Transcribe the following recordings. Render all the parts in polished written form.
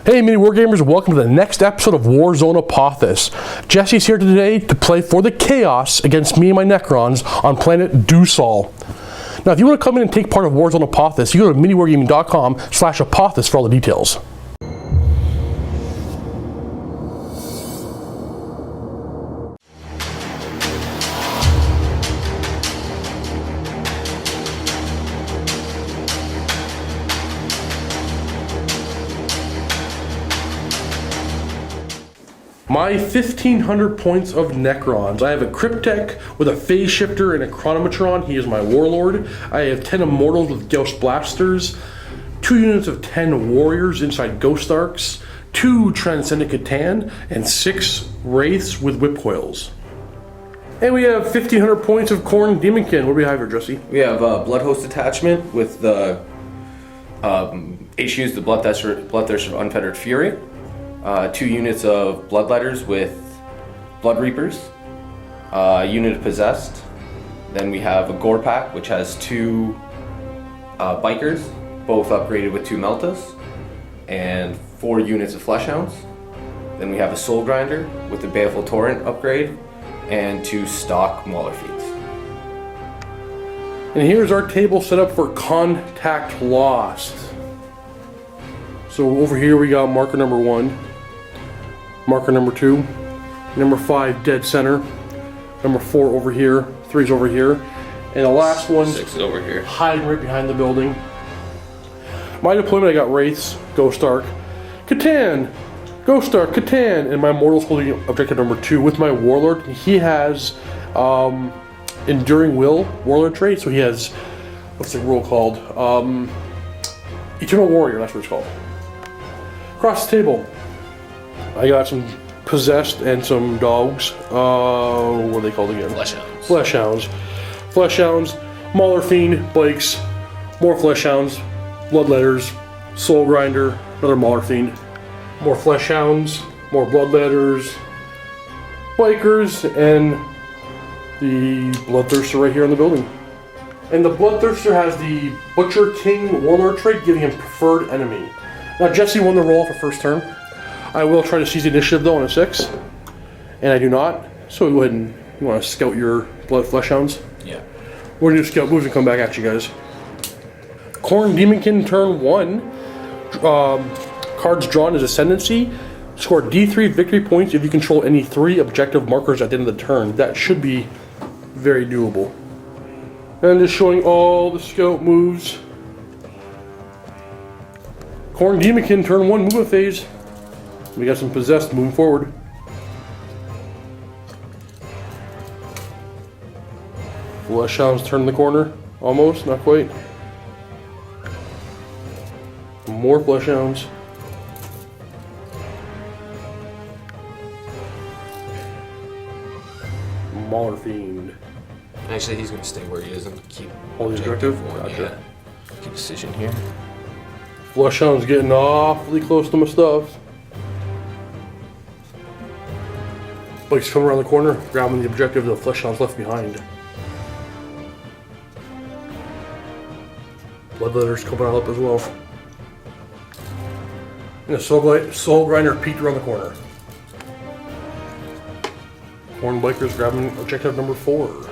Hey MiniWarGamers, welcome to the next episode of Warzone Apothis. Jesse's here today to play for the Chaos against me and my Necrons on planet Druusol. Now if you want to come in and take part of Warzone Apothis, you go to MiniWarGaming.com/Apothis for all the details. My 1500 points of Necrons. I have a Cryptek with a Phase Shifter and a Chronometron. He is my Warlord. I have 10 Immortals with Ghost Blasters, 2 units of 10 Warriors inside Ghost Arcs, 2 Transcendent Catan, and 6 Wraiths with Whip Coils. And we have 1500 points of Khorne Demonkin. What do we have here, Jesse? We have a Blood Host attachment with the HU's the Bloodthirster of Unfettered Fury. 2 units of Bloodletters with Blood Reapers, a unit of Possessed. Then we have a Gore Pack, which has 2 Bikers, both upgraded with 2 Meltas, and 4 units of Fleshhounds. Then we have a Soul Grinder with the Baleful Torrent upgrade, and 2 stock Mauler Feats. And here's our table set up for Contact Lost. So over here we got marker number 1. Marker number 2, number 5 dead center, number 4 over here, 3's over here, and the last one 6 is over here, hiding right behind the building. My deployment, I got Wraiths, Ghost Arc, Catan, Ghost Arc, Catan, and my Mortal's holding objective number 2 with my Warlord. He has Enduring Will Warlord trait, so he has, what's the rule called? Eternal Warrior, that's what it's called. Across the table, I got some Possessed and some dogs. What are they called again? Fleshhounds. Fleshhounds. Fleshhounds, Mauler Fiend, Bikes, more Fleshhounds, Bloodletters, Soul Grinder, another Mauler Fiend, more Fleshhounds, more Bloodletters, Bikers, and the Bloodthirster right here in the building. And the Bloodthirster has the Butcher King Warlord trait, giving him preferred enemy. Now Jesse won the roll for first turn. I will try to seize the initiative though on a 6, and I do not. So go ahead and you want to scout your Blood Fleshhounds. Yeah. We're gonna do scout moves and come back at you guys. Khorne Demonkin turn 1. Cards drawn is Ascendancy. Score D3 victory points if you control any 3 objective markers at the end of the turn. That should be very doable. And just showing all the scout moves. Khorne Demonkin turn 1 movement phase. We got some Possessed moving forward. Fleshhounds turn the corner. Almost, not quite. More Fleshhounds. Mauler Fiend. Actually, he's going to stay where he is and keep Hold the objective? Gotcha. Yeah. Keep decision here. Fleshhound's getting awfully close to my stuff. Bikes coming around the corner, grabbing the objective the Fleshhound's left behind. Bloodletter's coming on up as well. And the Soul Grinder peeked around the corner. Khorne Bikers grabbing objective number 4.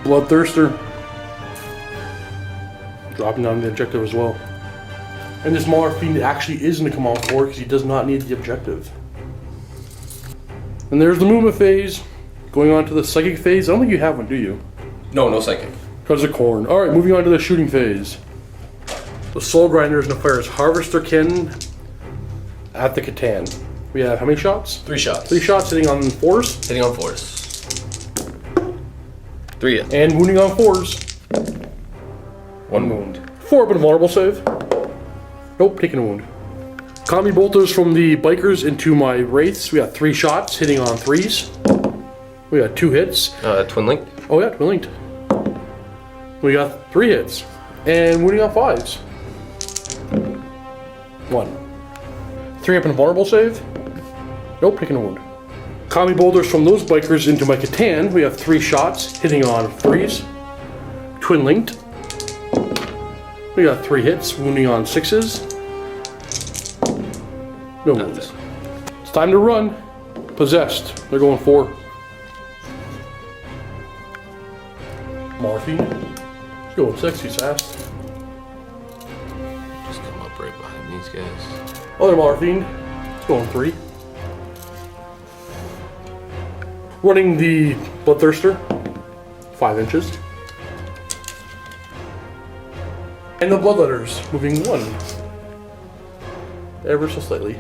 Bloodthirster dropping down the objective as well. And this Mauler Fiend actually is going to come on forward because he does not need the objective. And there's the movement phase. Going on to the psychic phase. I don't think you have one, do you? No psychic. Because of Khorne. Alright, moving on to the shooting phase. The Soul Grinder is going to fire his Harvester Kin at the Catan. We have how many shots? 3 shots. 3 shots hitting on 4s? Hitting on 4s. 3 hits. And wounding on 4s. 1 wound. 4, but a vulnerable save. Nope, taking a wound. Combi bolters from the Bikers into my Wraiths. We got 3 shots hitting on 3s. We got 2 hits. Twin linked. Oh yeah, twin linked. We got 3 hits. And wounding on 5s. 1. 3 up and a vulnerable save. Nope, taking a wound. Kami boulders from those bikers into my Catan. We have 3 shots, hitting on 3s. Twin linked. We got 3 hits, wounding on 6s. No wounds. It's time to run. Possessed. They're going 4. Morphine. It's going 6, he's fast. Just come up right behind these guys. Other Morphine. It's going 3. Running the Bloodthirster. 5 inches. And the Bloodletters. Moving 1. Ever so slightly.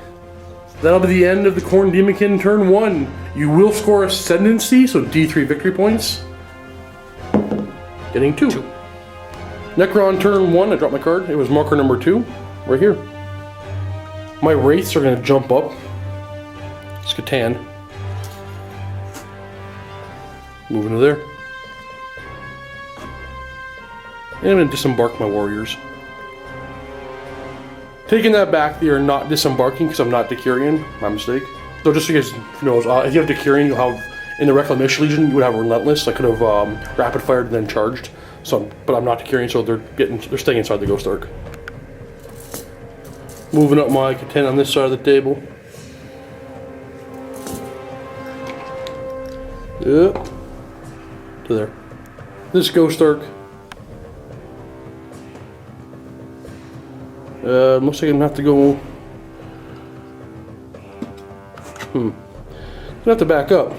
That'll be the end of the Khorne Demonkin turn 1. You will score Ascendancy, so D3 victory points. Getting 2. Necron turn 1, I dropped my card. It was marker number 2, right here. My Wraiths are going to jump up. It's Catan. Moving to there. And I'm going to disembark my warriors. Taking that back, they are not disembarking because I'm not Decurion. My mistake. So just so you guys know, if you have Decurion, you'll have, in the Reclamation Legion, you would have Relentless. I could have rapid fired and then charged. So, but I'm not Decurion, so they're staying inside the Ghost Ark. Moving up my Catan on this side of the table. Yep. To there. This Ghost Ark. Looks like I'm gonna have to go. Gonna have to back up to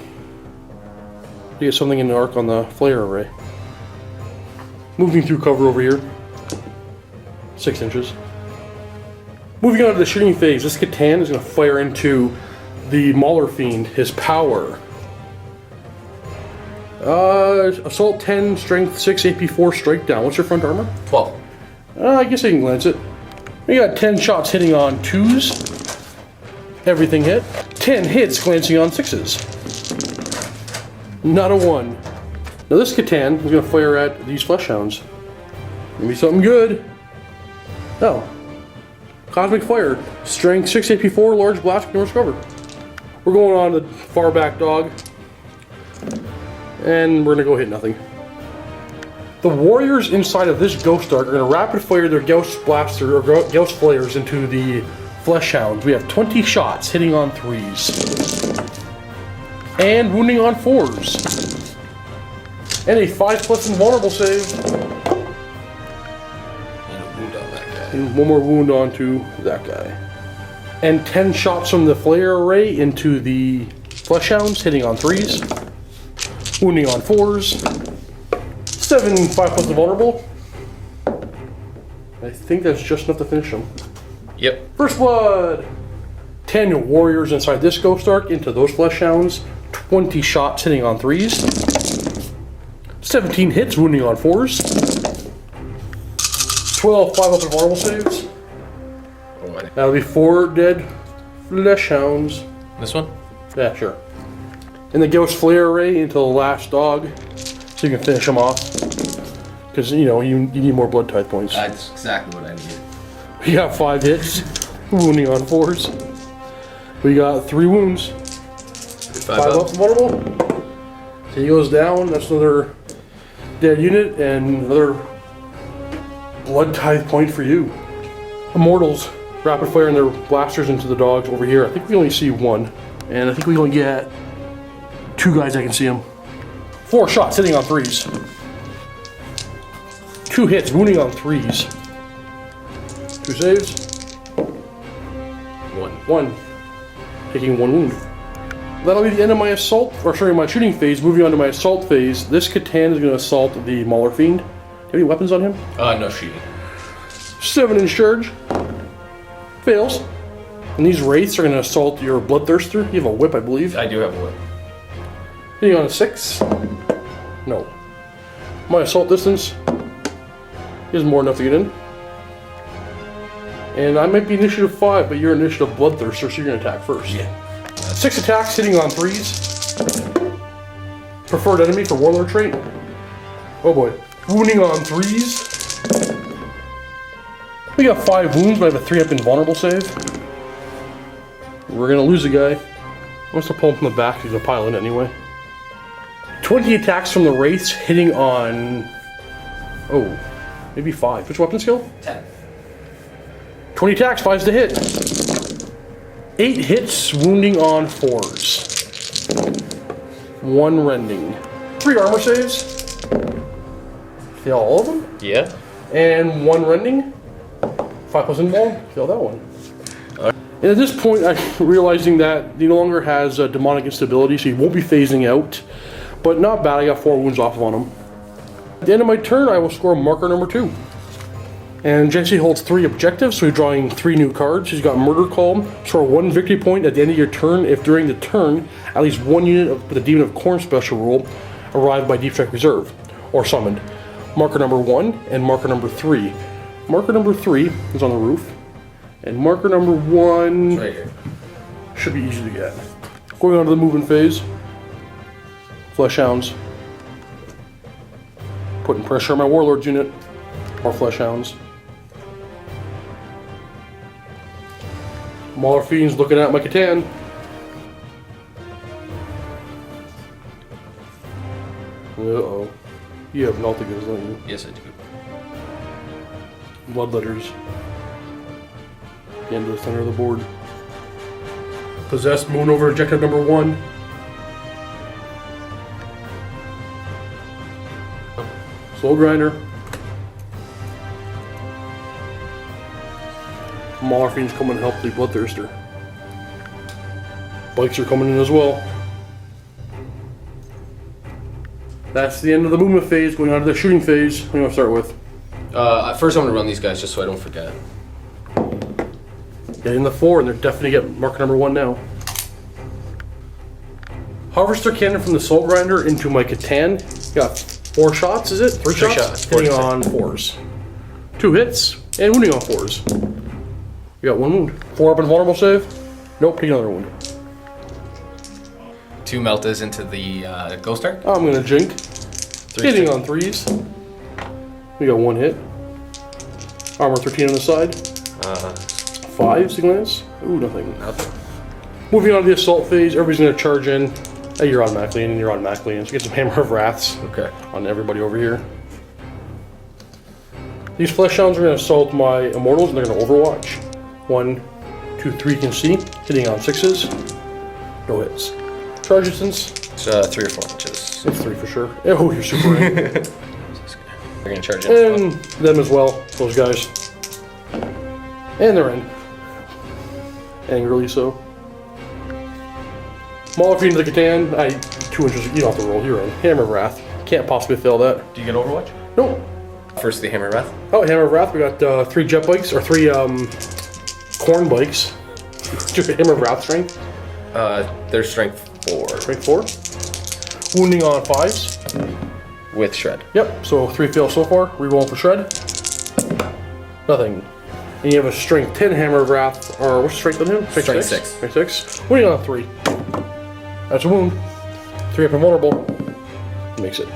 get something in the arc on the flare array. Moving through cover over here. 6 inches. Moving on to the shooting phase, this Catan is gonna fire into the Mauler Fiend, his power. Assault 10, Strength 6, AP 4, Strike Down. What's your front armor? 12. I guess I can glance it. We got 10 shots hitting on 2s. Everything hit. 10 hits glancing on 6s. Not a 1. Now this Catan is going to fire at these Flesh Hounds. Give me something good. Oh. Cosmic Fire. Strength 6, AP 4, Large Blast, North Cover. We're going on the far back dog. And we're going to go hit nothing. The warriors inside of this Ghost Ark are going to rapid fire their Gauss Blaster or Gauss Flares into the Flesh Hounds. We have 20 shots hitting on 3s. And wounding on 4s. And a 5+ invulnerable save. And a wound on that guy. And 1 more wound onto that guy. And 10 shots from the flare array into the Flesh Hounds, hitting on 3s. Wounding on 4s. 7 5+ invulnerable. I think that's just enough to finish them. Yep. First blood. 10 warriors inside this Ghost Ark into those Flesh Hounds. 20 shots hitting on 3s. 17 hits, wounding on 4s. 12 5+ invulnerable saves. Boy. That'll be 4 dead Flesh Hounds. This one? Yeah, sure. And the Ghost Flare Array into the last dog. So you can finish them off. Because, you know, you need more blood tithe points. That's exactly what I need. We got 5 hits, wounding on 4s. We got 3 wounds. 5 up vulnerable. So he goes down, that's another dead unit, and another blood tithe point for you. Immortals, rapid firing their blasters into the dogs over here. I think we only see 1. And I think we only get 2 guys that can see them. 4 shots hitting on 3s. 2 hits, wounding on 3s. 2 saves. 1. Taking 1 wound. That'll be the end of my assault, or sorry, my shooting phase. Moving on to my assault phase. This Catan is going to assault the Mauler Fiend. Do you have any weapons on him? No shooting. 7 inch charge. Fails. And these Wraiths are going to assault your Bloodthirster. You have a whip, I believe. I do have a whip. Hitting on a 6. No. My assault distance is more than enough to get in. And I might be initiative 5, but you're initiative Bloodthirster, so you're going to attack first. Yeah. 6 attacks, hitting on 3s. Preferred enemy for Warlord trait. Oh boy. Wounding on 3s. We got 5 wounds, but I have a 3 up invulnerable save. We're going to lose a guy. Wants to pull him from the back, he's a pilot anyway. 20 attacks from the Wraiths, hitting on... Oh, maybe 5. Which weapon skill? 10. 20 attacks, 5's to hit. 8 hits, wounding on 4s. 1 rending. 3 armor saves. Fail all of them. Yeah. And 1 rending. 5 plus invuln. Fail that one. And at this point, I'm realizing that he no longer has demonic instability, so he won't be phasing out. But not bad, I got 4 wounds off on him. At the end of my turn, I will score marker number 2. And Jessie holds 3 objectives, so he's drawing 3 new cards. He's got Murder Call, score 1 victory point at the end of your turn if during the turn at least 1 unit of the Demon of Khorne special rule arrived by Deep Strike Reserve, or summoned. Marker number 1 and marker number 3. Marker number 3 is on the roof, and marker number 1 Right here. should be easy to get. Going on to the movement phase. Flesh Hounds. Putting pressure on my Warlords unit. More Flesh Hounds. Mauler Fiends looking at my Catan. Uh-oh. You have Nauticus, don't you? Yes, I do. Bloodletters. The end of the center of the board. Possessed Moon over objective number 1. Soul Grinder. Mauler Fiends come and help the Bloodthirster. Bikes are coming in as well. That's the end of the movement phase, going on to the shooting phase. What do you want to start with? First, I'm gonna run these guys just so I don't forget. Get in the 4, and they're definitely get marker number 1 now. Harvester Cannon from the Soul Grinder into my Catan. Got 4 shots, is it? 3 shots? shots. Hitting on 4s. 2 hits, and wounding on 4s. We got 1 wound. 4 up and vulnerable save. Nope, take another wound. 2 Meltas into the Ghost Arc. I'm gonna jink. 3 Hitting on 3s. We got 1 hit. Armor 13 on the side. 5s to glance. Ooh, nothing. Moving on to the assault phase, everybody's gonna charge in. Hey, you're automatically in, and you're automatically in. So get some Hammer of Wraths Okay. on everybody over here. These Flesh Hounds are gonna assault my Immortals, and they're gonna Overwatch. 1, 2, 3 can see. Hitting on 6s. No hits. Charge distance. It's 3 or 4 inches. It's 3 for sure. Oh, you're super in. We're gonna charge in. And them as well, those guys. And they're in. Angrily so. Mauler Fiend to the Catan. 2 inches, you don't have to roll, you're in. Hammer of Wrath. Can't possibly fail that. Do you get Overwatch? Nope. First, the Hammer Wrath. Oh, Hammer of Wrath, we got 3 jet bikes, or 3 Khorne bikes. Hammer of Wrath strength. There's strength 4 Strength 4. Wounding on 5s. with Shred. Yep, so 3 fails so far. Rerolling for Shred. Nothing. And you have a strength 10 Hammer of Wrath, or what's the strength on him? Strength 6. Strength 6. Wounding on 3. That's a wound. 3 up and vulnerable. Makes it.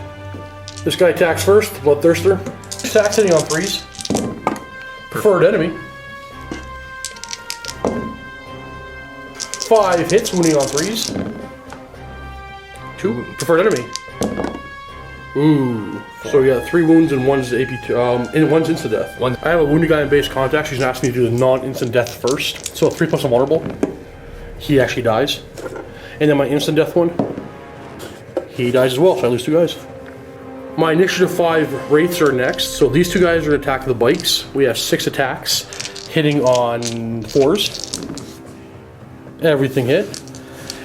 This guy attacks first, the Bloodthirster. Attacks hitting on 3s. Preferred enemy. 5 hits, wounding on 3s. 2 preferred enemy. Ooh. So we got 3 wounds and 1's AP2, and 1's instant death. I have a wounded guy in base contact. She's asking me to do the non-instant death first. So 3 plus vulnerable. He actually dies. And then my instant death one, he dies as well. So I lose 2 guys. My initiative 5 wraiths are next. So these 2 guys are going to attack the bikes. We have 6 attacks, hitting on 4s. Everything hit.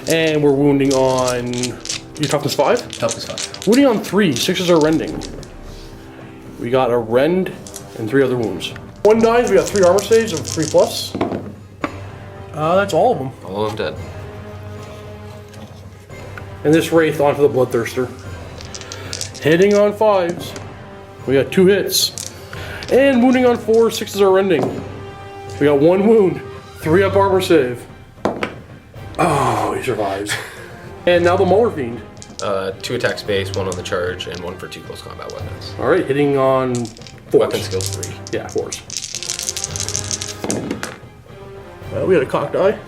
And we're wounding on... You toughness 5? Toughness 5. Wounding on 3. 6s are rending. We got a rend and 3 other wounds. 1 dies. We got 3 armor saves of 3 plus. That's all of them. All of them dead. And this wraith onto the Bloodthirster. Hitting on 5s. We got 2 hits. And wounding on 4. 6s are rending. We got 1 wound. 3 up armor save. Oh, he survives. And now the Mauler Fiend. 2 attack space, 1 on the charge, and 1 for 2 close combat weapons. Alright, hitting on 4s. Weapon skills 3. Yeah, 4s. We had a cocked eye.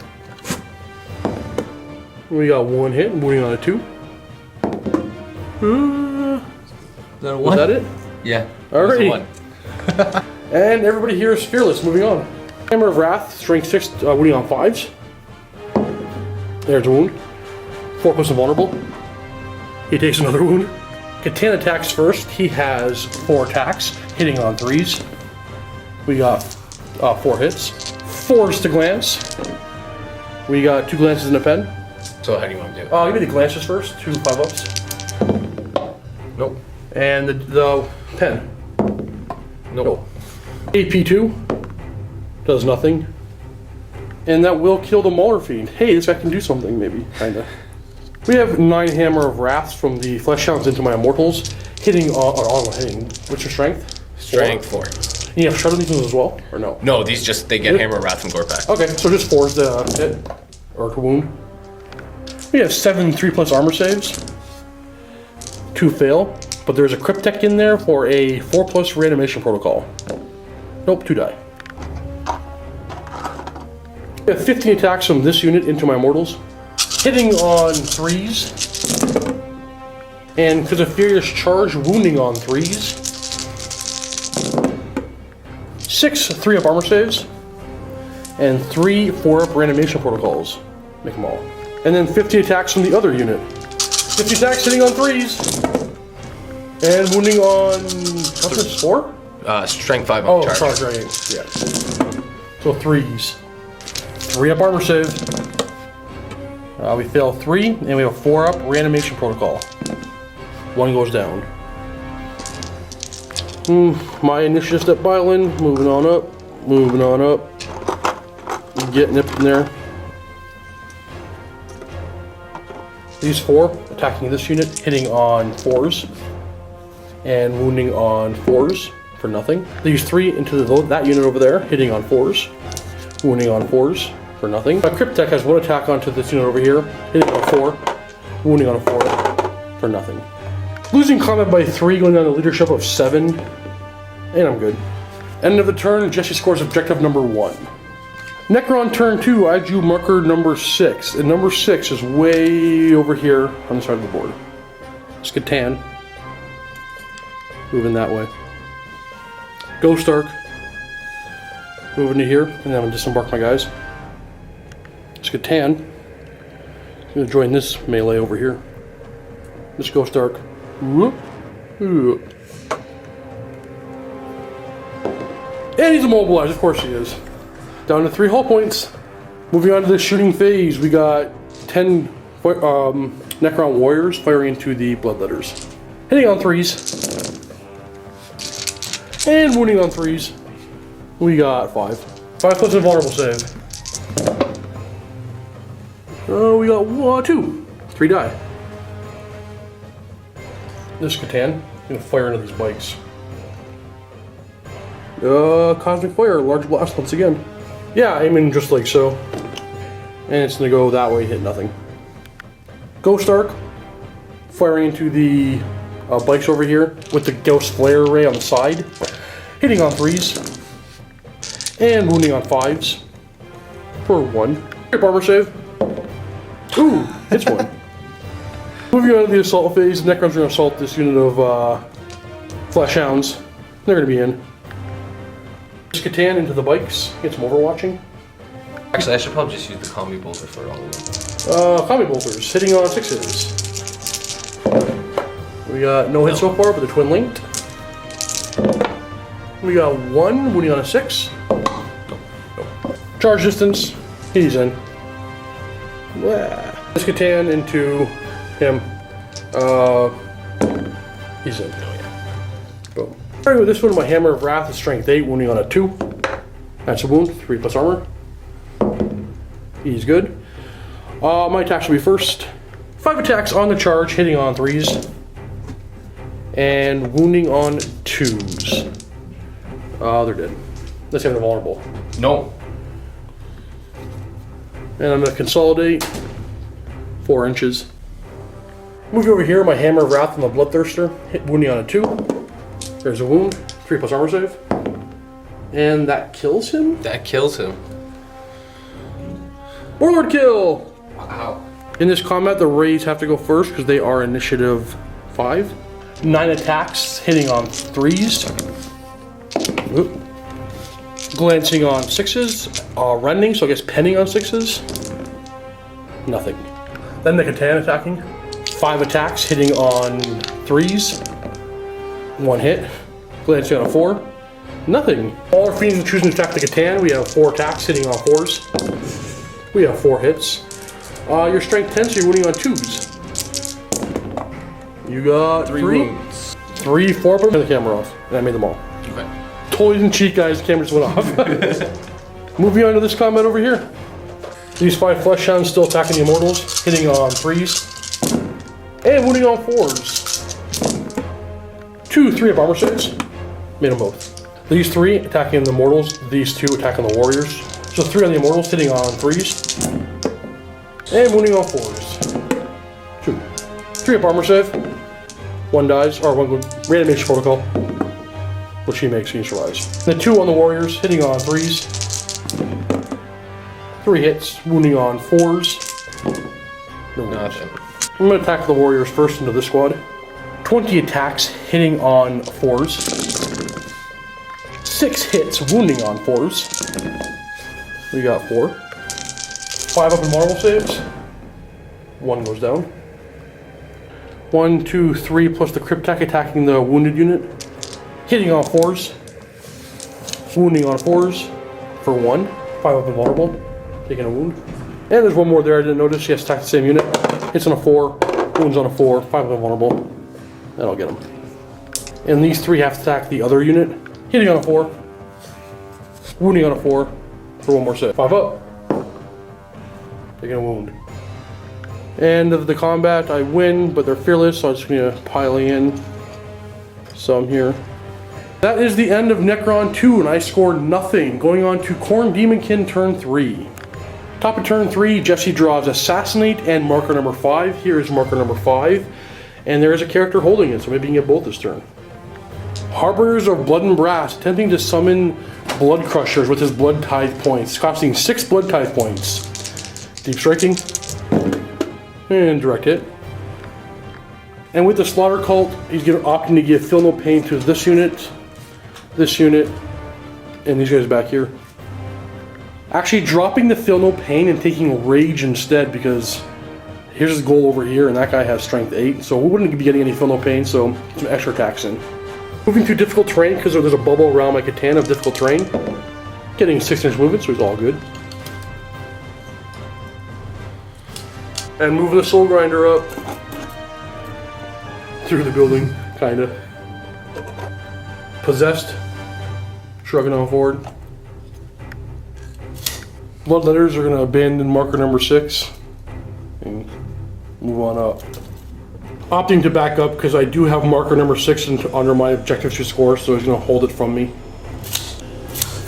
We got 1 hit, moving on a 2. Is that a 1? Was that it? Yeah. Alrighty. It was a 1. And everybody here is fearless. Moving on. Hammer of Wrath, strength 6, wounding on 5s. There's a wound. 4 plus invulnerable. He takes another wound. Catan attacks first. He has 4 attacks, hitting on 3s. We got 4 hits. 4s to glance. We got 2 glances in a pen. So how do you want to do it? Give me the glances first. 2 5-ups. Nope. And the pen. Nope. AP2 does nothing. And that will kill the Mauler Fiend. Hey, this guy can do something, maybe, kinda. We have 9 Hammer of Wraths from the Flesh Hounds into my Immortals, hitting hitting. What's your strength? Strength 4. And you have Shred on these ones as well, or no? No, these just, they get Hammer of Wrath from Gorpak. Okay, so just 4 is the hit, or to wound. We have 7 3+ armor saves. 2 fail, but there's a Cryptek in there for a 4+ reanimation protocol. Nope, 2 die. We have 15 attacks from this unit into my Immortals, hitting on 3s, and because of Furious Charge, wounding on 3s. 6 3-up armor saves, and 3 4-up reanimation protocols. Make them all. And then 50 attacks from the other unit. 50 attacks hitting on 3s, and wounding on, what's this, 4? Strength 5 Oh, on charge. charge, right, yeah. So 3s. 3-up armor save. We fail 3, and we have a 4-up reanimation protocol. 1 goes down. My initiative step violin, moving on up, moving on up. Getting up in there. These 4 attacking this unit, hitting on 4s, and wounding on 4s for nothing. These 3 into that unit over there, hitting on 4s, wounding on 4s for nothing. Cryptek has 1 attack onto this unit over here, hitting on 4, wounding on a 4 for nothing. Losing combat by 3, going down to leadership of 7, and I'm good. End of the turn, Jessie scores objective number 1. Necron turn 2, I drew marker number 6, and number 6 is way over here on the side of the board. Catan. Moving that way. Ghost Arc. Moving to here, and then I'm going to disembark my guys. Catan. Going to join this melee over here. This Ghost Arc. Whoop. Whoop. And he's immobilized, of course he is. Down to 3 hull points. Moving on to the shooting phase, we got 10 Necron warriors firing into the Bloodletters. Hitting on 3s. And wounding on 3s. We got 5. 5 plus invulnerable save. We got 2. 3 die. This Catan, gonna fire into these bikes. Cosmic Fire, large blast once again. Yeah, aiming just like so. And it's gonna go that way, hit nothing. Ghost Arc, firing into the bikes over here with the Ghost Flare Array on the side. Hitting on 3s. And wounding on 5s. For 1. Armor save. Ooh, hits 1. Moving on to the assault phase, Necrons are gonna assault this unit of Flesh Hounds. They're gonna be in. Catan into the bikes, get some overwatching. Actually, I should probably just use the combi bolter for all of them. Combi bolters, hitting on 6s. We got no hit so far, but the twin linked. We got 1 wounding on a 6. Charge distance, he's in. This Catan into him. He's in. Boom. Alright, with this one, my Hammer of Wrath is strength 8, wounding on a 2. That's a wound, 3 plus armor. He's good. My attacks will be first. 5 attacks on the charge, hitting on 3s. And wounding on 2s. They're dead. Let's have them vulnerable. No. And I'm going to consolidate 4 inches. Moving over here, my Hammer of Wrath on the Bloodthirster, wounding on a 2. There's a wound, 3 plus armor save. And that kills him? That kills him. Warlord kill! Wow. In this combat, the Rays have to go first because they are initiative 5. 9 attacks, hitting on 3s. Oop. Glancing on 6s. Rending, so I guess penning on 6s. Nothing. Then the Catan attacking. 5 attacks, hitting on 3s. 1 hit. Glancing on a 4. Nothing. All our fiends choosing to attack the Catan. We have 4 attacks, hitting on 4s. We have 4 hits. Your strength 10, so you're winning on 2s. You got 3 wounds. 3, 4, but turn the camera off. And I made them all. Okay. Totally didn't cheat, guys. The camera just went off. Moving on to this combat over here. These 5 flesh hounds still attacking the immortals, hitting on 3s. And winning on 4s. 2, 3 of armor saves. Made them both. These 3 attacking the immortals, these 2 attacking the warriors. So 3 on the immortals, hitting on 3s. And winning on 4s. 2. 3 up armor save. 1 dies, or 1 reanimation protocol. Which he makes, he survives. The 2 on the warriors, hitting on 3s. 3 hits, wounding on 4s. No wounds. Nothing. I'm going to attack the warriors first into this squad. 20 attacks, hitting on 4s. 6 hits, wounding on 4s. We got 4. 5 up in marble saves. 1 goes down. 1, 2, 3 plus the cryptek attacking the wounded unit. Hitting on 4s. Wounding on 4s for 1. 5 up invulnerable. Taking a wound. And there's 1 more there I didn't notice. He has to attack the same unit. Hits on a 4. Wounds on a 4. 5 up invulnerable. That'll get him. And these 3 have to attack the other unit. Hitting on a 4. Wounding on a 4 for 1 more save. 5 up. Taking a wound. End of the combat, I win, but they're fearless, so I'm just gonna pile in some here. That is the end of Necron 2, and I scored nothing. Going on to Khorne Demonkin turn 3. Top of turn 3, Jessie draws Assassinate and marker number 5. Here is marker number 5, and there is a character holding it, so maybe you can get both this turn. Harbingers of Blood and Brass, attempting to summon Blood Crushers with his Blood Tithe points, costing 6 Blood Tithe points. Deep striking. And direct hit. And with the Slaughter Cult, he's opting to give Feel No Pain to this unit, and these guys back here. Actually dropping the Feel No Pain and taking Rage instead, because here's his goal over here, and that guy has Strength 8, so we wouldn't be getting any Feel No Pain, so some extra attacks in. Moving to difficult terrain, because there's a bubble around my Catan of difficult terrain. Getting 6-inch movement, so he's all good. And moving the Soul Grinder up through the building, kinda. Possessed, shrugging on forward. Bloodletters are gonna abandon marker number 6 and move on up. Opting to back up because I do have marker number 6 under my objectives to score, so he's gonna hold it from me.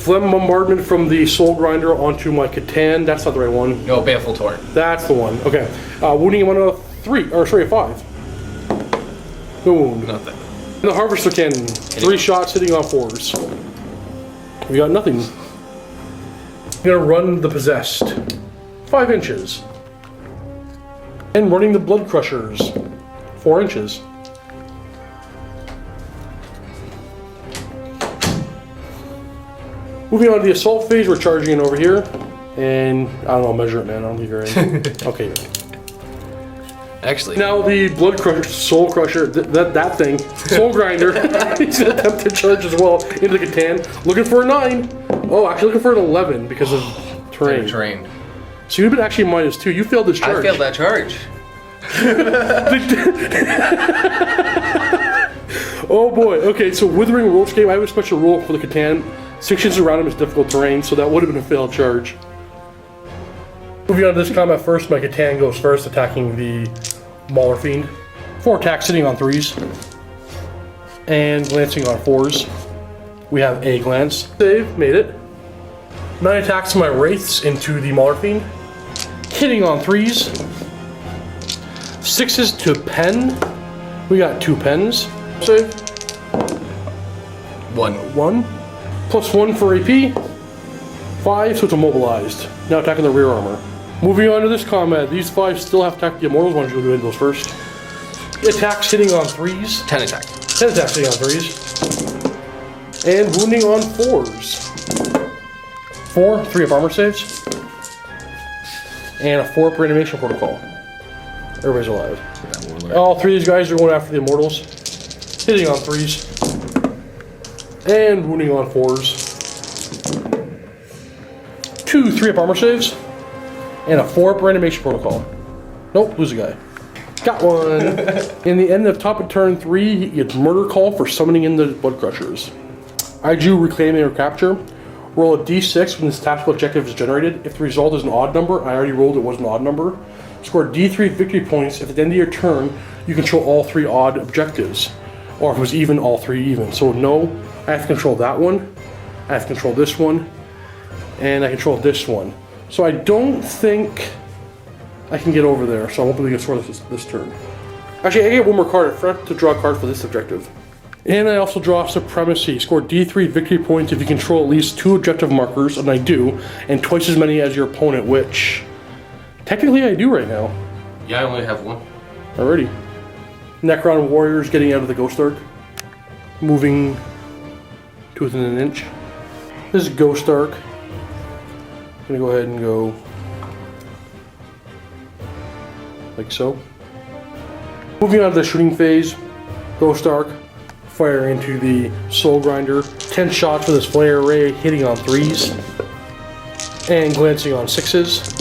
Phlegm Bombardment from the Soul Grinder onto my Catan. That's not the right one. No, Baleful Torrent. That's the one. Okay. Wounding him on a 5. No wound. Nothing. And the Harvester Cannon. 3 shots hitting on 4s. We got nothing. I'm gonna run the Possessed. 5 inches. And running the Blood Crushers. 4 inches. Moving on to the assault phase, we're charging in over here. And I don't know, measure it, man. I don't think you're ready. Okay. Actually, Now the Blood Crusher, Soul Crusher, that thing, Soul Grinder, he's gonna attempt to charge as well into the Catan. Looking for a 9. Oh, actually looking for an 11 because of terrain. terrain. So you've been actually -2. You failed this charge. I failed that charge. Oh boy. Okay, so Withering Roach Game, I have a special rule for the Catan. 6 inches around him is difficult terrain, so that would have been a failed charge. Moving on to this combat first, my Catan goes first, attacking the Mauler Fiend. 4 attacks sitting on 3s. And glancing on 4s. We have a glance. Save, made it. 9 attacks to my Wraiths into the Mauler Fiend. Hitting on 3s. 6s to pen. We got 2 pens. Save. 1. +1 for AP. 5, so it's immobilized. Now attacking the rear armor. Moving on to this combat, these 5 still have to attack the Immortals. Why don't you go into those first? Attacks hitting on 3s. 10 attacks. 10 attacks hitting on 3s. And wounding on 4s. 4, 3 up armor saves. And a 4 up reanimation protocol. Everybody's alive. All 3 of these guys are going after the Immortals. Hitting on 3s. And wounding on 4s. 2, 3 up armor saves. And a 4 up reanimation protocol. Nope, lose a guy. Got one. In the end of top of turn 3, he gets murder call for summoning in the Blood Crushers. I drew reclaiming or capture. Roll a d6 when this tactical objective is generated. If the result is an odd number, I already rolled it was an odd number. Score d3 victory points if at the end of your turn you control all 3 odd objectives. Or if it was even, all 3 even. So no, I have to control that one. I have to control this one. And I control this one. So I don't think I can get over there. So I won't be able to get score this turn. Actually, I get one more card. I forgot to draw a card for this objective. And I also draw Supremacy. Score d3 victory points if you control at least 2 objective markers, and I do, and twice as many as your opponent, which technically I do right now. Yeah, I only have 1. Alrighty. Necron warriors getting out of the Ghost Arc. Moving to within an inch. This is Ghost Arc. I'm gonna go ahead and go like so. Moving on to the shooting phase. Ghost Arc. Fire into the Soul Grinder. 10 shots with his flare array, hitting on 3s. And glancing on 6s.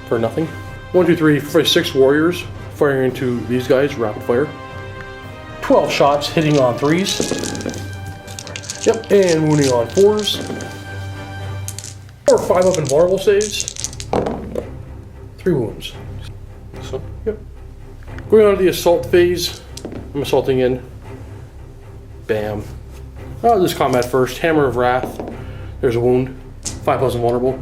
For nothing. 1, 2, 3, 4, 5, 6 warriors. Firing into these guys, rapid fire. 12 shots, hitting on 3s. Yep, and wounding on 4s. 4 or 5 up invulnerable saves. 3 wounds. So, yep. Going on to the assault phase. I'm assaulting in. Bam. Oh, this combat first. Hammer of Wrath. There's a wound. 5 plus invulnerable.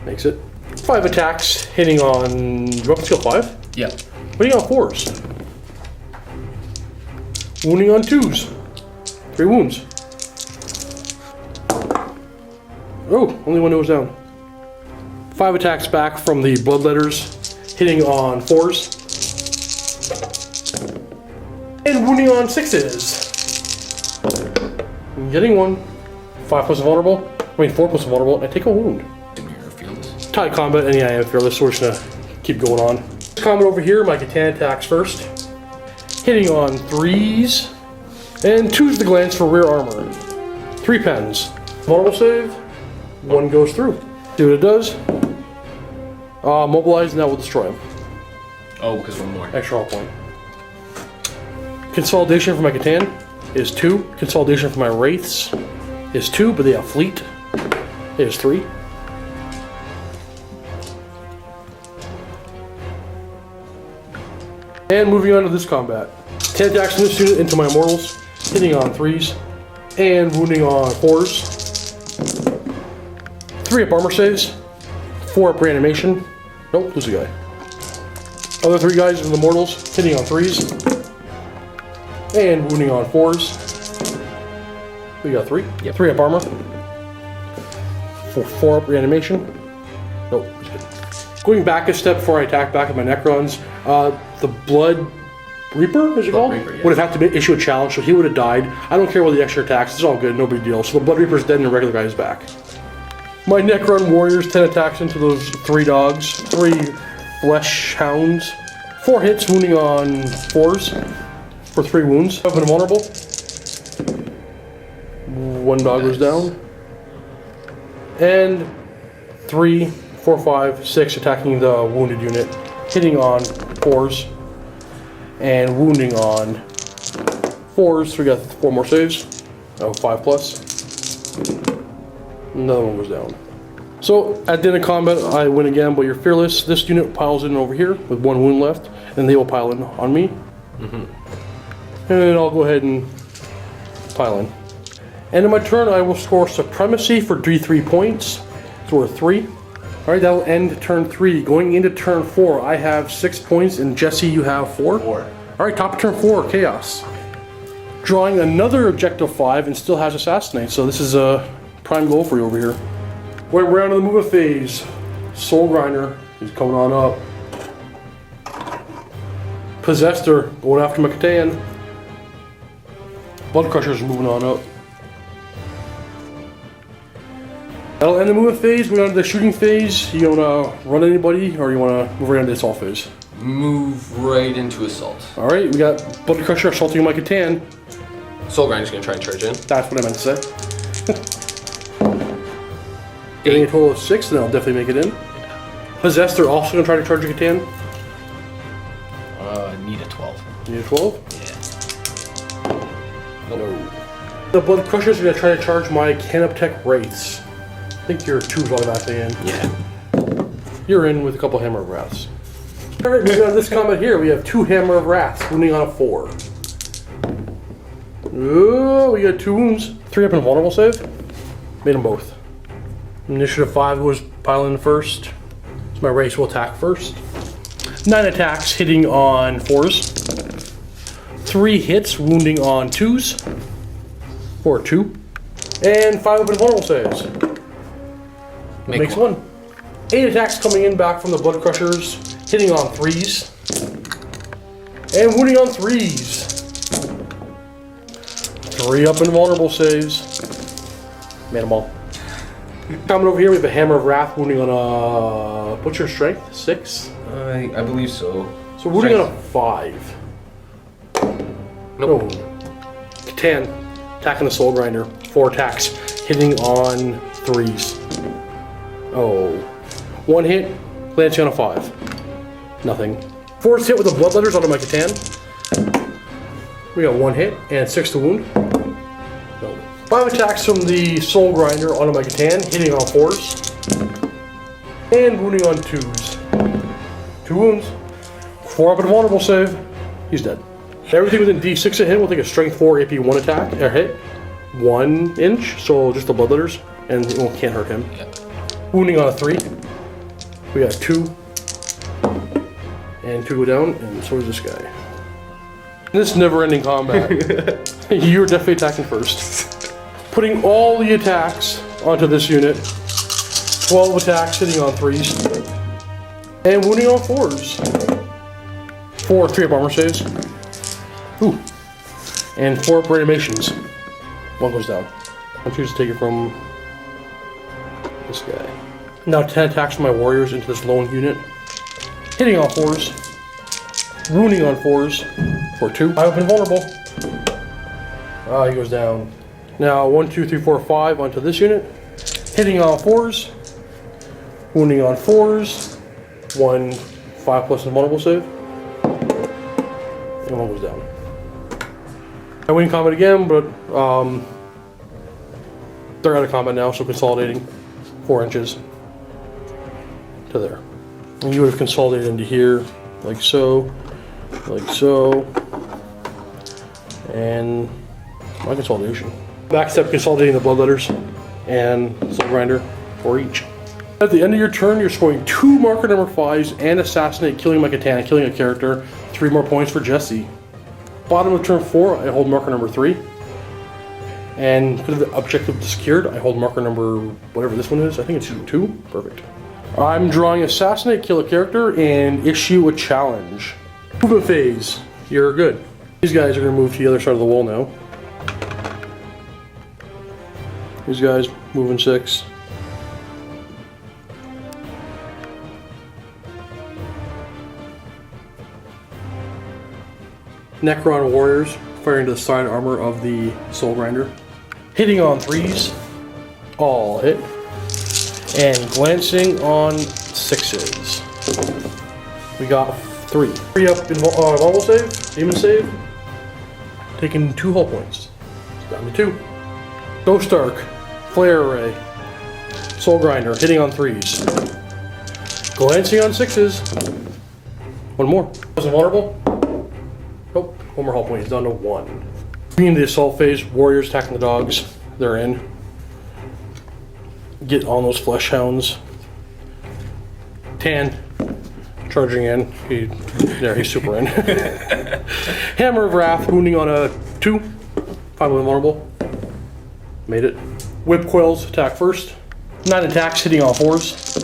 Makes it. 5 attacks, hitting on. You up to skill 5? Yeah. Hitting on 4s. Wounding on 2s. 3 wounds. Oh, only one goes down. 5 attacks back from the Bloodletters, hitting on 4s. And wounding on 6s. Getting 1. 5 plus vulnerable. 4 plus vulnerable. I take a wound. You're fearless. Tight combat, and yeah, I am fearless, so we're just gonna keep going on. Combat over here, my Catan attacks first. Hitting on 3s. And 2's the glance for rear armor. 3 pens. Vulnerable save. 1 goes through. See what it does. Mobilize, and that will destroy him. Oh, because 1 more. Extra hull point. Consolidation for my Catan is 2. Consolidation for my Wraiths is 2, but they have fleet. It is 3. And moving on to this combat. 10 attacks from this unit into my Immortals, hitting on 3s, and wounding on 4s. 3 up armor saves, 4 up reanimation. Nope, lose a guy. Other 3 guys in the Immortals, hitting on 3s, and wounding on 4s. We got 3. Yep. 3 up armor. 4 up reanimation. Nope, he's good. Going back a step before I attack back at my Necrons, the Blood Reaper, is it called? Reaper, yeah. Would have had to issue a challenge, so he would have died. I don't care about the extra attacks, it's all good, no big deal. So the Blood Reaper's dead and the regular guy is back. My Necron warriors, 10 attacks into those 3 dogs, 3 flesh hounds, 4 hits, wounding on 4s for 3 wounds. I've been vulnerable. 1 dog goes down. And 3, 4, 5, 6 attacking the wounded unit, hitting on 4s and wounding on 4s. So we got 4 more saves. Oh, 5 plus. Another one goes down. So at the end of combat, I win again, but you're fearless. This unit piles in over here with 1 wound left, and they will pile in on me. And I'll go ahead and pile in. End of my turn, I will score Supremacy for D3 points. It's worth 3. Alright, that will end turn 3. Going into turn 4, I have 6 points, and Jesse, you have 4? 4. Alright, top of turn 4, Chaos. Drawing another objective 5 and still has Assassinate, so this is a prime goal for you over here. We're on to the movement phase. Soul Grinder is coming on up. Possessor going after M'Katan. Blood Crusher's moving on up. That'll end the movement phase. We're on to the shooting phase. You wanna run anybody, or you wanna move right into the assault phase? Move right into assault. All right, we got Blood Crusher assaulting M'Katan. Soul Grinder's gonna try and charge in. That's what I meant to say. Getting a total of 6, then I'll definitely make it in. Possessor also gonna try to charge M'Katan. Need a 12. You need a 12? Yeah. No. The Blood Crusher's gonna try to charge my Canoptech Wraiths. I think your 2's automatically in. Yeah. You're in with a couple Hammer of Wraths. Alright, moving on to this combat here, we have 2 Hammer of Wraths, wounding on a 4. Oh, we got 2 wounds. 3 up and vulnerable save. Made them both. Initiative 5 was piling first. So my race will attack first. 9 attacks, hitting on 4s. 3 hits, wounding on 2s. For 2. And 5 up and vulnerable saves. Makes 1. 8 attacks coming in back from the Blood Crushers, hitting on 3s. And wounding on 3s. 3 up and vulnerable saves. Made them all. Coming over here, we have a Hammer of Wrath wounding on a... What's your strength? 6? I believe so. So wounding on a 5. Nope. No. 10. Attacking the Soul Grinder. 4 attacks. Hitting on 3s. Oh. 1 hit. Glancing on a 5. Nothing. 4th hit with the Bloodletters onto my M'Katan. We got 1 hit and 6 to wound. No. 5 attacks from the Soul Grinder onto my M'Katan, hitting on 4s. And wounding on 2s. 2 wounds. 4 up and vulnerable save. He's dead. Everything within D6 of him will take a Strength 4 AP 1 attack, or hit. 1 inch, so just the Bloodletters, and it can't hurt him. Yeah. Wounding on a 3. We got 2. And 2 go down, and so is this guy. This never-ending combat. You're definitely attacking first. Putting all the attacks onto this unit. 12 attacks hitting on 3s. And wounding on 4s. 4 3-up armor saves. Ooh. And 4 up reanimations. 1 goes down. I choose to take it from this guy. Now 10 attacks from my warriors into this lone unit. Hitting on 4s. Wounding on 4s. For 2. I've been vulnerable. Ah, he goes down. Now 1, 2, 3, 4, 5 onto this unit. Hitting on 4s. Wounding on 4s. 1 5+ and vulnerable save. And 1 goes down. I win combat again, but they're out of combat now, so consolidating 4 inches to there. And you would have consolidated into here, like so, and my consolidation. Backstep consolidating the Bloodletters and Soul Grinder for each. At the end of your turn, you're scoring 2 marker number 5s and assassinate, killing M'Katan, killing a character. 3 more points for Jessie. Bottom of turn 4, I hold marker number 3. And because of the objective secured, I hold marker number whatever this one is. I think it's 2. Perfect. I'm drawing assassinate, kill a character, and issue a challenge. Movement phase. You're good. These guys are going to move to the other side of the wall now. These guys moving 6. Necron warriors firing to the side armor of the Soul Grinder. Hitting on 3s. All hit. And glancing on 6s. We got 3. 3 up in vulnerable save, demon save. Taking 2 hull points. It's down to 2. Ghost Arc, Flare Array, Soul Grinder, hitting on 3s. Glancing on 6s. 1 more. Wasn't vulnerable? Nope. 1 more hull point. It's down to 1. Being the assault phase, warriors attacking the dogs. They're in. Get on those flesh hounds. 10. Charging in. He's super in. Hammer of Wrath, wounding on a 2. 5 vulnerable. Made it. Whip Coils, attack first. 9 attacks, hitting on 4s.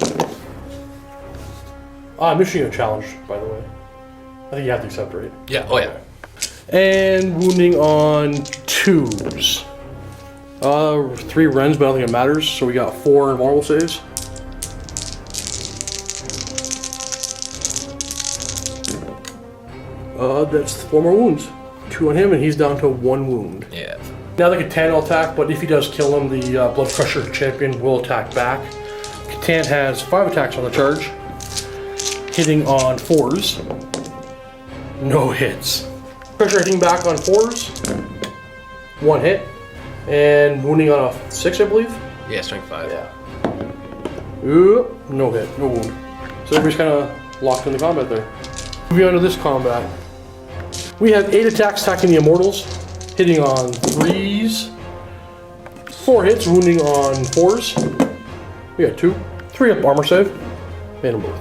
I'm issuing a challenge, by the way. I think you have to accept, right? Yeah. Oh yeah. And wounding on 2s. 3 rends, but I don't think it matters. So we got 4 invulnerable saves. That's 4 more wounds. 2 on him, and he's down to 1 wound. Yeah. Now the Catan will attack, but if he does kill him, the Blood Crusher champion will attack back. Catan has 5 attacks on the charge, hitting on 4s. No hits. Crusher hitting back on 4s. 1 hit. And wounding on a 6, I believe. Yeah. Strength 5. Yeah. Ooh, no hit, no wound. So everybody's kind of locked into combat there. Moving on to this combat. We have 8 attacks attacking the Immortals, hitting on 3s. 4 hits, wounding on 4s. We got 2. 3 up armor save. Made them both.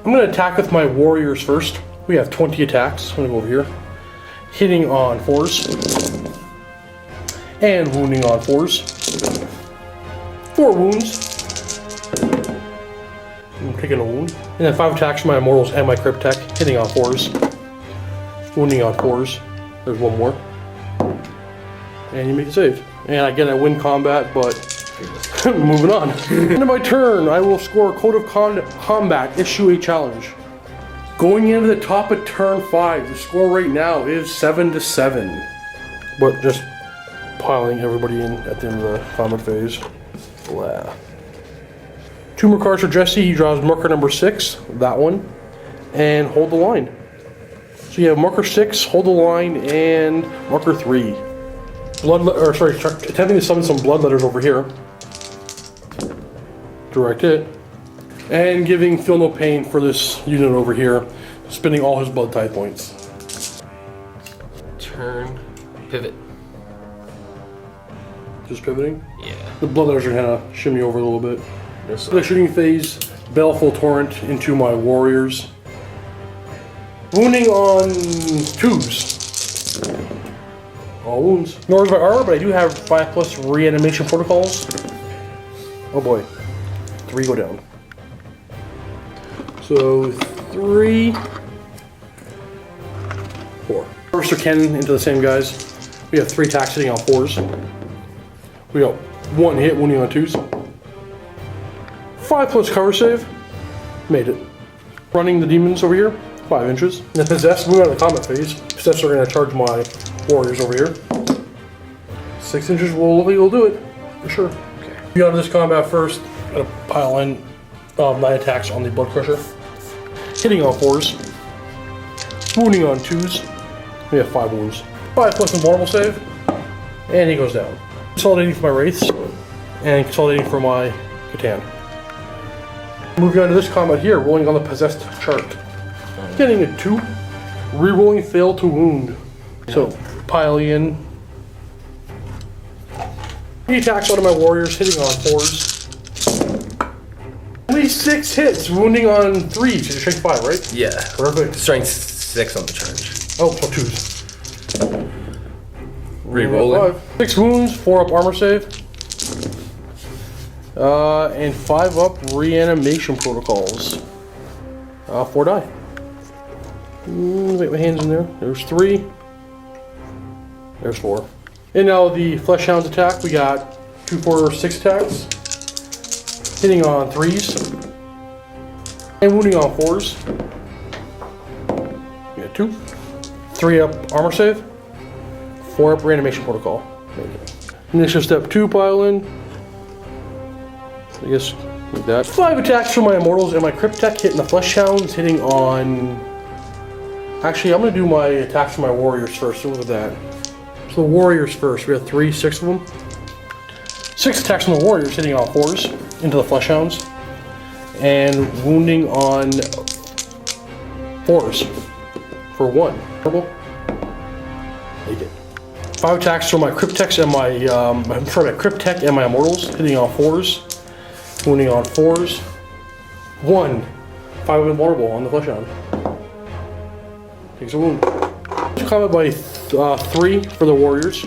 I'm going to attack with my Warriors first. We have 20 attacks. I'm going to go over here. Hitting on 4s. And wounding on 4s. 4 wounds. I'm taking a wound. And then 5 attacks from my Immortals and my Crypt Tech, hitting on 4s. Wounding on 4s. There's 1 more. And you make a save. And again, I win combat, but moving on. End of my turn, I will score Code of Combat, issue a challenge. Going into the top of turn 5, the score right now is 7-7. But just piling everybody in at the end of the combat phase. Blah. 2 more cards for Jesse. He draws marker number 6, that one, and hold the line. So you have marker 6, hold the line, and marker 3. Attempting to summon some bloodletters over here. Direct hit. And giving Feel No Pain for this unit over here, spending all his blood type points. Turn. Pivot. Just pivoting. Yeah. The bloodletters are gonna shimmy over a little bit. The shooting phase, Baleful Torrent into my Warriors. Wounding on 2s. All wounds. Nor is my armor, but I do have 5+ reanimation protocols. Oh boy. 3 go down. So 3, 4. Burster Cannon into the same guys. We have 3 attacks hitting on 4s. We got 1 hit wounding on 2s. 5+ cover save. Made it. Running the demons over here. 5 inches. And the Possessed, moving out of the combat phase. Possessed are going to charge my Warriors over here. 6 inches will look like it'll do it. For sure. Okay. Beyond this combat first, gotta pile in 9 attacks on the Blood Crusher. Hitting on 4s. Wounding on 2s. We have 5 wounds. 5+ invulnerable save. And he goes down. Consolidating for my Wraiths. And consolidating for my Catan. Moving on to this combat here, rolling on the Possessed chart. Getting a 2. Rerolling fail to wound. So, piling in. 3 attacks on my Warriors, hitting on 4s. Only 6 hits, wounding on 3s. So strength 5, right? Yeah. Perfect. Strength 6 on the charge. Oh, so 2s. Rerolling. 6 wounds, 4 up armor save. And 5 up reanimation protocols. 4 die. Wait, my hands in there. There's 3. There's 4. And now the Flesh Hounds attack. We got 2, 4, 6 attacks. Hitting on 3s. And wounding on 4s. We got 2. 3 up armor save. 4 up reanimation protocol. Initiative step 2 pile in. I guess like that. 5 attacks from my Immortals and my Crypt Tech hitting the Flesh Hounds, hitting on... Actually, I'm going to do my attacks from my Warriors first. So look at that. So the Warriors first. We have 3, 6 of them. 6 attacks from the Warriors, hitting on 4s into the Flesh Hounds. And wounding on 4s for 1. Make it. 5 attacks from my Crypt Techs and my... my Crypt Tech and my Immortals, hitting on 4s. Wounding on 4s. 1. 5 invulnerable on the Flesh Hound. Takes a wound. Combat by 3 for the Warriors,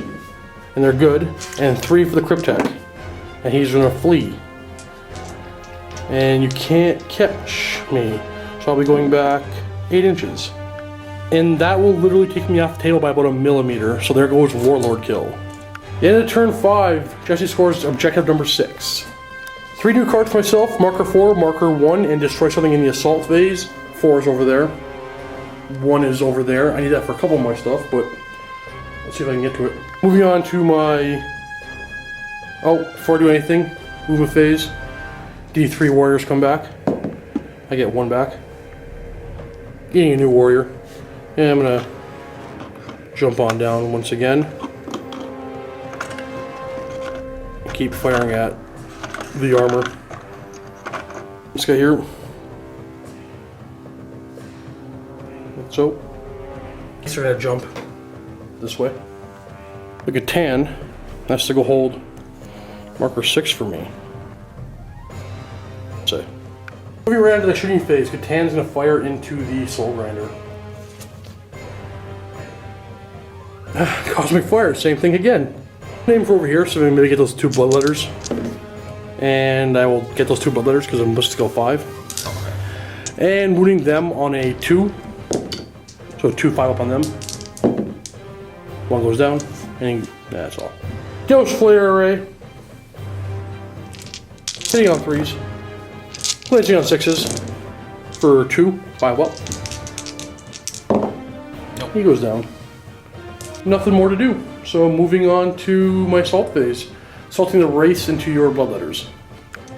and they're good, and 3 for the Crypt Tech, and he's gonna flee. And you can't catch me. So So I'll be going back 8 inches. And that will literally take me off the table by about 1 millimeter. So there goes Warlord kill. In turn 5, Jessie scores objective number 6. 3 new cards for myself, marker 4, marker 1, and destroy something in the assault phase. 4 is over there. 1 is over there. I need that for a couple of my stuff, but let's see if I can get to it. Moving on to my... Oh, before I do anything, movement phase. D3 warriors come back. I get 1 back. Getting a new warrior. And I'm gonna jump on down once again. Keep firing at the armor. This guy here. Like so. He's starting to jump this way. Look at Tan. That's to go hold marker 6 for me. So, moving right into the shooting phase, Catan's gonna fire into the Soul Grinder. Cosmic Fire, same thing again. Name for over here, so I'm gonna get those 2 bloodletters. And I will get those 2 bloodletters because I'm supposed to go 5. And wounding them on a 2. So 2 5 up on them. 1 goes down, and that's all. Ghost Flare Array. Hitting on 3s. Glancing on 6s. For 2, 5 up. Nope. He goes down. Nothing more to do. So moving on to my assault phase. Assaulting the race into your bloodletters.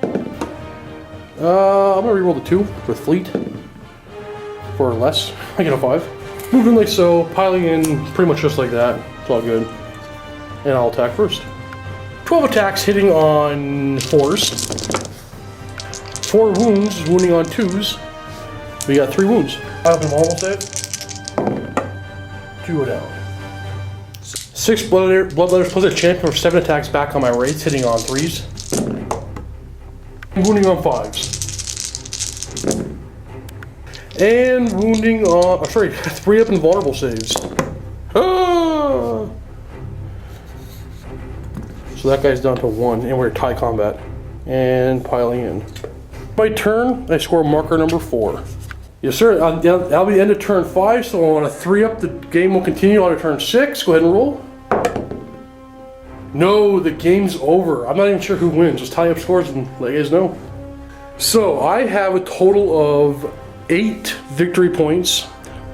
I'm gonna reroll the 2 with fleet. For less. I get a 5. Moving like so, piling in pretty much just like that. It's all good. And I'll attack first. 12 attacks hitting on 4s. 4 wounds, wounding on 2s. We got 3 wounds. I open them almost save. 2 go down. 6 bloodletters plus a champion for 7 attacks back on my wraiths, hitting on 3s. And wounding on 5s. And wounding on... 3 up invulnerable saves. Ah! So that guy's down to 1, and we're tie combat. And piling in. My turn, I score marker number 4. Yes, sir. That'll be the end of turn 5, so on a 3 up, the game will continue on to turn 6. Go ahead and roll. No, the game's over. I'm not even sure who wins. Just tally up scores and let you guys know. So I have a total of 8 victory points,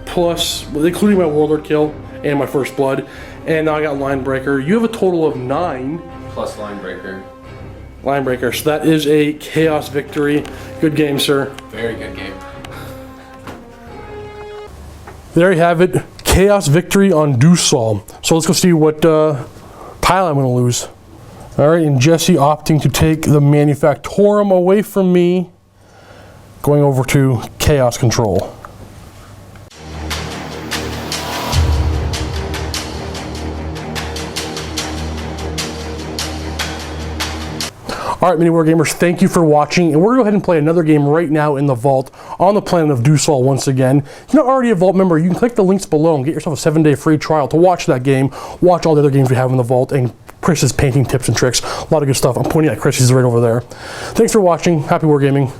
plus, including my Warlord kill and my first blood. And now I got Line Breaker. You have a total of 9. Plus line breaker. Line Breaker. So that is a chaos victory. Good game, sir. Very good game. There you have it. Chaos victory on Druusol. So let's go see what pile I'm going to lose. All right, and Jessie opting to take the Manufactorum away from me, going over to Chaos Control. All right, MiniWarGamers, thank you for watching, and we're going to go ahead and play another game right now in the vault on the planet of Druusol once again. If you're not already a vault member, you can click the links below and get yourself a 7-day free trial to watch that game, watch all the other games we have in the vault, and Chris's painting tips and tricks. A lot of good stuff. I'm pointing at Chris, he's right over there. Thanks for watching. Happy wargaming.